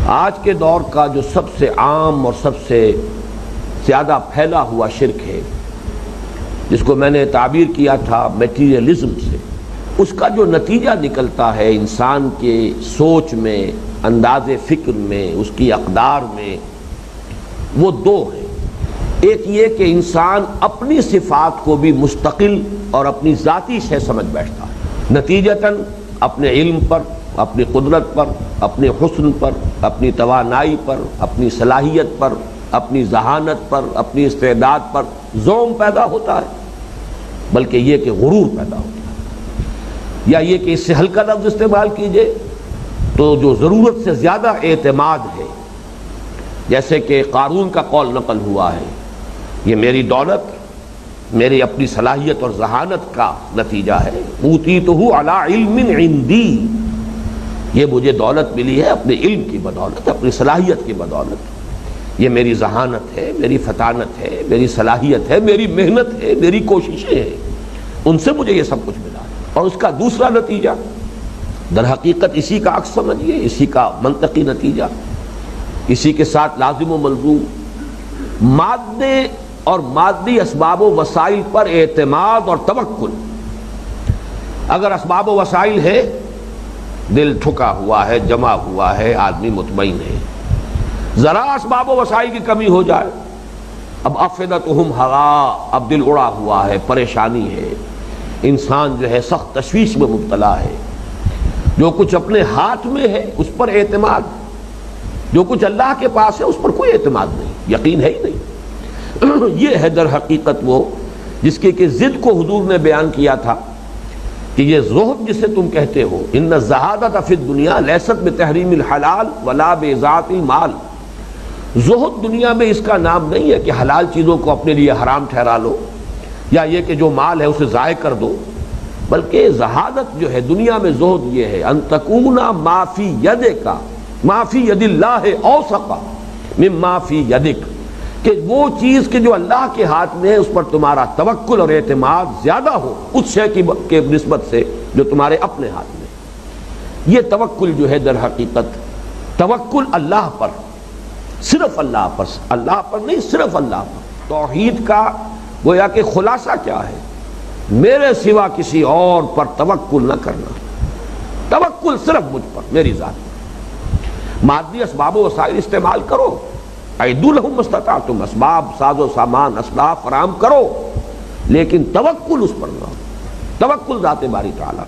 آج کے دور کا جو سب سے عام اور سب سے زیادہ پھیلا ہوا شرک ہے، جس کو میں نے تعبیر کیا تھا میٹیریلزم سے، اس کا جو نتیجہ نکلتا ہے انسان کے سوچ میں، انداز فکر میں، اس کی اقدار میں، وہ دو ہیں۔ ایک یہ کہ انسان اپنی صفات کو بھی مستقل اور اپنی ذاتی شے سمجھ بیٹھتا ہے، نتیجتاً اپنے علم پر، اپنی قدرت پر، اپنے حسن پر، اپنی توانائی پر، اپنی صلاحیت پر، اپنی ذہانت پر، اپنی استعداد پر زوم پیدا ہوتا ہے، بلکہ یہ کہ غرور پیدا ہوتا ہے، یا یہ کہ اس سے ہلکا لفظ استعمال کیجئے تو جو ضرورت سے زیادہ اعتماد ہے، جیسے کہ قارون کا قول نقل ہوا ہے، یہ میری دولت، میری اپنی صلاحیت اور ذہانت کا نتیجہ ہے، اوتیتہ علی علم عندی، یہ مجھے دولت ملی ہے اپنے علم کی بدولت، اپنی صلاحیت کی بدولت، یہ میری ذہانت ہے، میری فطانت ہے، میری صلاحیت ہے، میری محنت ہے، میری کوششیں ہیں، ان سے مجھے یہ سب کچھ ملا ہے۔ اور اس کا دوسرا نتیجہ در حقیقت اسی کا عکس سمجھیے، اسی کا منطقی نتیجہ، اسی کے ساتھ لازم و ملزوم مادے اور مادی اسباب و وسائل پر اعتماد اور توکل۔ اگر اسباب و وسائل ہے، دل ٹھکا ہوا ہے، جمع ہوا ہے، آدمی مطمئن ہے، ذرا اسباب و وسائل کی کمی ہو جائے، اب افئدتہم ہوا، اب دل اڑا ہوا ہے، پریشانی ہے، انسان جو ہے سخت تشویش میں مبتلا ہے، جو کچھ اپنے ہاتھ میں ہے اس پر اعتماد، جو کچھ اللہ کے پاس ہے اس پر کوئی اعتماد نہیں، یقین ہے ہی نہیں۔ یہ ہے در حقیقت وہ جس کی کہ ضد کو حضور نے بیان کیا تھا کہ یہ زہد جسے تم کہتے ہو، ان الزہادۃ فی الدنیا لیست بتحریم الحلال ولا بذات المال، زہد دنیا میں اس کا نام نہیں ہے کہ حلال چیزوں کو اپنے لیے حرام ٹھہرا لو، یا یہ کہ جو مال ہے اسے ضائع کر دو، بلکہ زہادت جو ہے دنیا میں زہد یہ ہے ان تکون ما فی یدک، ما فی ید اللہ اوثق مما فی یدک، کہ وہ چیز کہ جو اللہ کے ہاتھ میں ہے اس پر تمہارا توکل اور اعتماد زیادہ ہو اس شے کی نسبت سے جو تمہارے اپنے ہاتھ میں۔ یہ توکل جو ہے در حقیقت توکل اللہ پر، صرف اللہ پر، اللہ پر نہیں، صرف اللہ پر۔ توحید کا گویا کہ خلاصہ کیا ہے؟ میرے سوا کسی اور پر توکل نہ کرنا، توکل صرف مجھ پر، میری ذات پر۔ مادی اسباب و وسائل استعمال کرو، اعدوا لہم ما استطعتم، اسباب، ساز و سامان، اسباب فراہم کرو، لیکن توکل اس پر نہ ہو، توکل ذات باری تعالیٰ۔